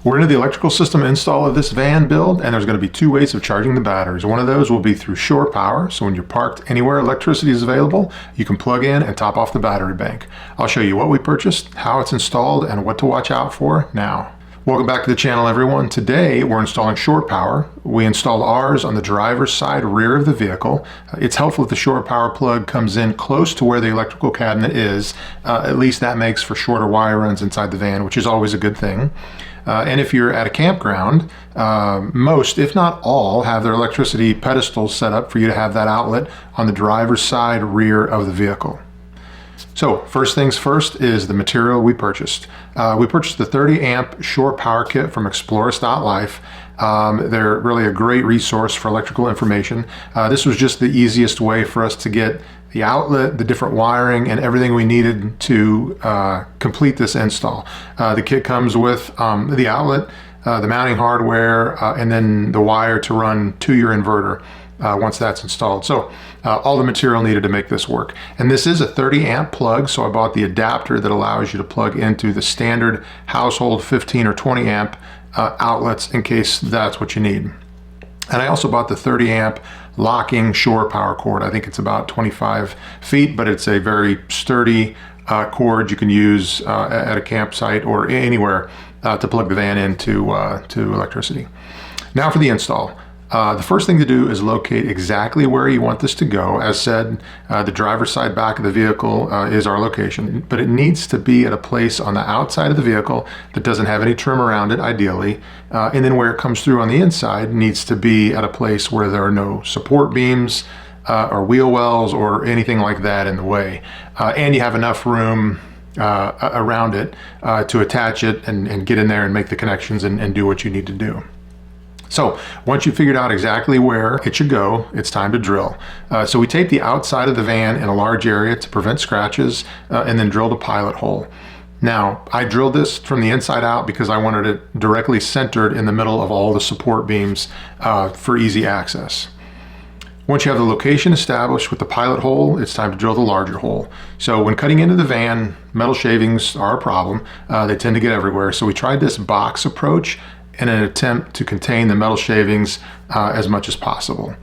We're into the electrical system install of this van build, and there's going to be two ways of charging the batteries. One of those will be through shore power, so when you're parked anywhere electricity is available, you can plug in and top off the battery bank. I'll show you what we purchased, how it's installed, and what to watch out for now. Welcome back to the channel, everyone. Today we're installing shore power. We installed ours on the driver's side rear of the vehicle. It's helpful if the shore power plug comes in close to where the electrical cabinet is. At least that makes for shorter wire runs inside the van, which is always a good thing. And if you're at a campground, most, if not all, have their electricity pedestals set up for you to have that outlet on the driver's side rear of the vehicle. So first things first is the material we purchased. We purchased the 30 amp shore power kit from Explorus.life. They're really a great resource for electrical information. This was just the easiest way for us to get the outlet, the different wiring, and everything we needed to complete this install. The kit comes with the outlet, the mounting hardware, and then the wire to run to your inverter once that's installed. So all the material needed to make this work. And this is a 30 amp plug, so I bought the adapter that allows you to plug into the standard household 15 or 20 amp outlets in case that's what you need. And I also bought the 30 amp locking shore power cord. I think it's about 25 feet, but it's a very sturdy cord you can use at a campsite or anywhere to plug the van into to electricity. Now for the install. The first thing to do is locate exactly where you want this to go. As said, the driver's side back of the vehicle is our location, but it needs to be at a place on the outside of the vehicle that doesn't have any trim around it, ideally. And then where it comes through on the inside needs to be at a place where there are no support beams or wheel wells or anything like that in the way. And you have enough room around it to attach it and get in there and make the connections and do what you need to do. So once you've figured out exactly where it should go, it's time to drill. So we taped the outside of the van in a large area to prevent scratches and then drilled a pilot hole. Now, I drilled this from the inside out because I wanted it directly centered in the middle of all the support beams for easy access. Once you have the location established with the pilot hole, it's time to drill the larger hole. So when cutting into the van, metal shavings are a problem. They tend to get everywhere. So we tried this box approach in an attempt to contain the metal shavings as much as possible.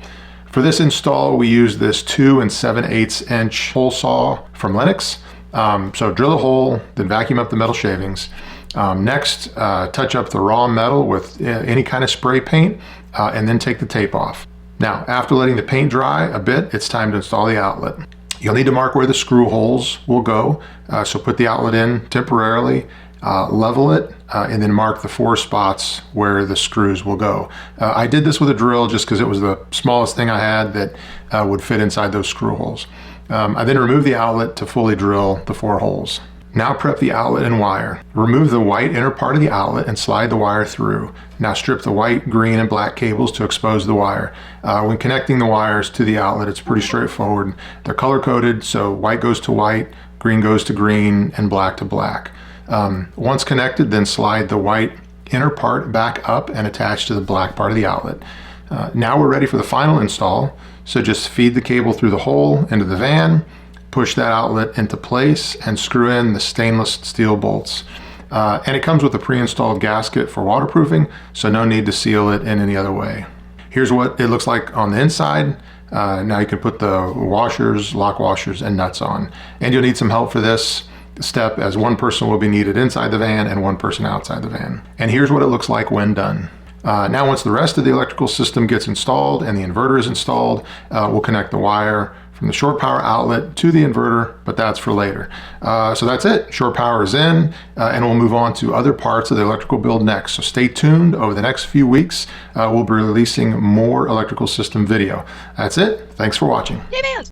For this install, we used this 2 7/8 inch hole saw from Lennox. So drill a hole, then vacuum up the metal shavings. Next, touch up the raw metal with any kind of spray paint, and then take the tape off. Now, after letting the paint dry a bit, it's time to install the outlet. You'll need to mark where the screw holes will go, so put the outlet in temporarily, level it, and then mark the 4 spots where the screws will go. I did this with a drill just because it was the smallest thing I had that would fit inside those screw holes. I then removed the outlet to fully drill the 4 holes. Now prep the outlet and wire. Remove the white inner part of the outlet and slide the wire through. Now strip the white, green, and black cables to expose the wire. When connecting the wires to the outlet, it's pretty straightforward. They're color-coded, so white goes to white, green goes to green, and black to black. Once connected, then slide the white inner part back up and attach to the black part of the outlet. Now we're ready for the final install. So just feed the cable through the hole into the van, push that outlet into place, and screw in the stainless steel bolts. And it comes with a pre-installed gasket for waterproofing, so no need to seal it in any other way. Here's what it looks like on the inside. Now you can put the washers, lock washers, and nuts on. And you'll need some help for this step, as one person will be needed inside the van and one person outside the van. And here's what it looks like when done. Now once the rest of the electrical system gets installed and the inverter is installed, we'll connect the wire from the shore power outlet to the inverter, but that's for later. So that's it. Shore power is in, and we'll move on to other parts of the electrical build next. So stay tuned. Over the next few weeks, we'll be releasing more electrical system video. That's it. Thanks for watching.